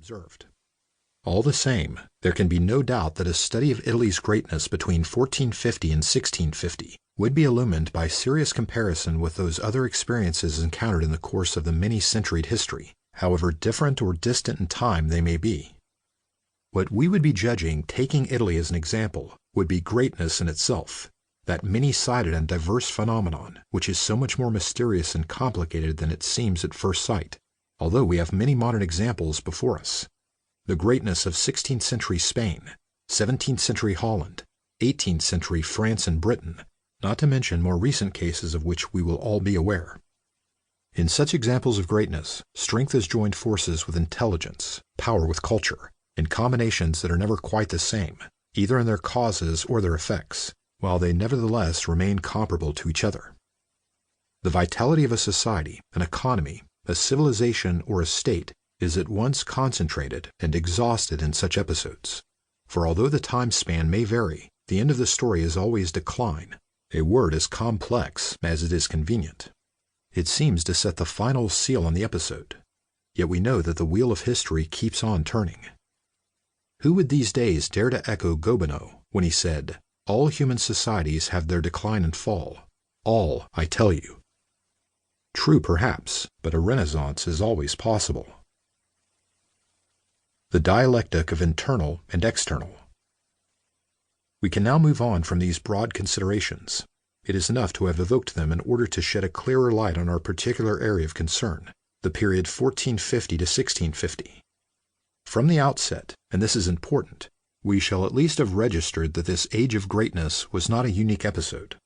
observed. All the same, there can be no doubt that a study of Italy's greatness between 1450 and 1650 would be illumined by serious comparison with those other experiences encountered in the course of the many-centuried history, however different or distant in time they may be. What we would be judging, taking Italy as an example, would be greatness in itself, that many-sided and diverse phenomenon which is so much more mysterious and complicated than it seems at first sight, although we have many modern examples before us. The greatness of 16th century Spain, 17th century Holland, 18th century France and Britain, not to mention more recent cases of which we will all be aware. In such examples of greatness, strength has joined forces with intelligence, power with culture, in combinations that are never quite the same, either in their causes or their effects, while they nevertheless remain comparable to each other. The vitality of a society, an economy, a civilization, or a state is at once concentrated and exhausted in such episodes. For although the time span may vary, the end of the story is always decline, a word as complex as it is convenient. It seems to set the final seal on the episode. Yet we know that the wheel of history keeps on turning. Who would these days dare to echo Gobineau when he said, "All human societies have their decline and fall. All, I tell you." True perhaps, but a renaissance is always possible. The dialectic of internal and external. We can now move on from these broad considerations. It is enough to have evoked them in order to shed a clearer light on our particular area of concern, the period 1450 to 1650. From the outset, and this is important, we shall at least have registered that this age of greatness was not a unique episode.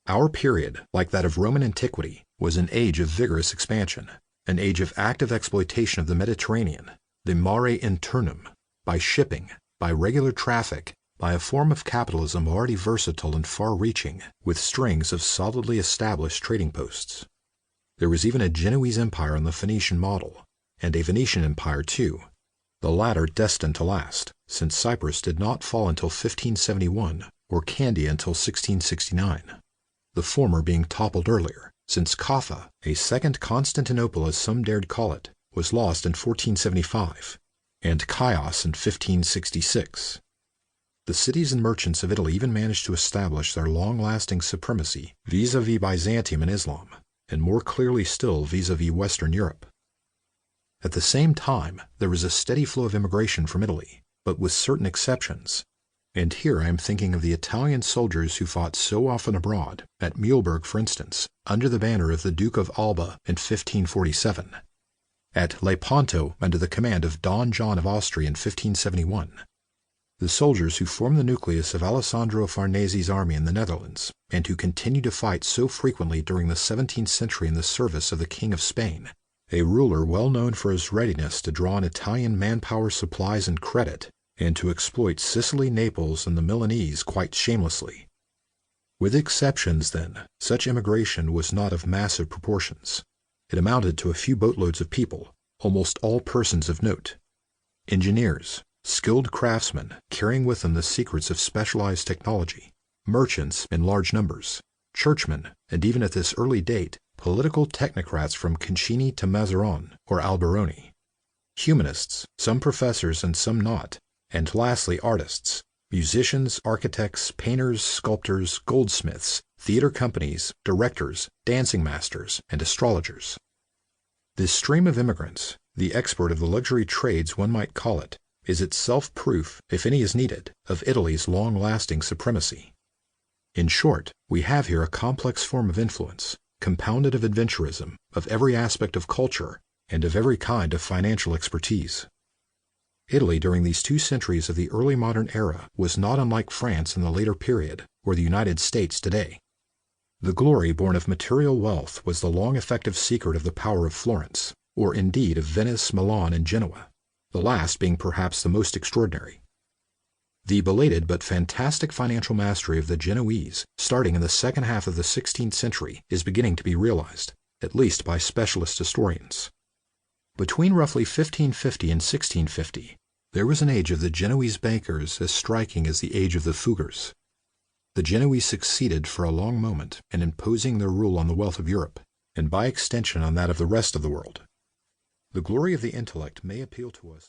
Our period, like that of Roman antiquity, was an age of vigorous expansion, an age of active exploitation of the Mediterranean, the mare internum, by shipping, by regular traffic, by a form of capitalism already versatile and far-reaching, with strings of solidly established trading posts. There was even a Genoese empire on the Phoenician model, and a Venetian empire too, the latter destined to last, since Cyprus did not fall until 1571, or Candia until 1669, the former being toppled earlier, since Kaffa, a second Constantinople as some dared call it, was lost in 1475, and Chios in 1566. The cities and merchants of Italy even managed to establish their long-lasting supremacy vis-à-vis Byzantium and Islam, and more clearly still vis-à-vis Western Europe. At the same time, there was a steady flow of immigration from Italy, but with certain exceptions. And here I am thinking of the Italian soldiers who fought so often abroad, at Muhlberg for instance, under the banner of the Duke of Alba in 1547, at Lepanto under the command of Don John of Austria in 1571, the soldiers who formed the nucleus of Alessandro Farnese's army in the Netherlands, and who continued to fight so frequently during the 17th century in the service of the King of Spain, a ruler well known for his readiness to draw on Italian manpower supplies and credit, and to exploit Sicily, Naples, and the Milanese quite shamelessly. With exceptions, then, such immigration was not of massive proportions. It amounted to a few boatloads of people, almost all persons of note. Engineers, skilled craftsmen carrying with them the secrets of specialized technology, merchants in large numbers, churchmen, and even at this early date, political technocrats from Concini to Mazarin or Alberoni, humanists, some professors and some not, and lastly artists, musicians, architects, painters, sculptors, goldsmiths, theater companies, directors, dancing masters, and astrologers. This stream of immigrants, the export of the luxury trades one might call it, is itself proof, if any is needed, of Italy's long-lasting supremacy. In short, we have here a complex form of influence, compounded of adventurism, of every aspect of culture, and of every kind of financial expertise. Italy during these 2 centuries of the early modern era was not unlike France in the later period, or the United States today. The glory born of material wealth was the long effective secret of the power of Florence, or indeed of Venice, Milan, and Genoa, the last being perhaps the most extraordinary. The belated but fantastic financial mastery of the Genoese, starting in the second half of the 16th century, is beginning to be realized, at least by specialist historians. Between roughly 1550 and 1650, there was an age of the Genoese bankers as striking as the age of the Fuggers. The Genoese succeeded for a long moment in imposing their rule on the wealth of Europe, and by extension on that of the rest of the world. The glory of the intellect may appeal to us.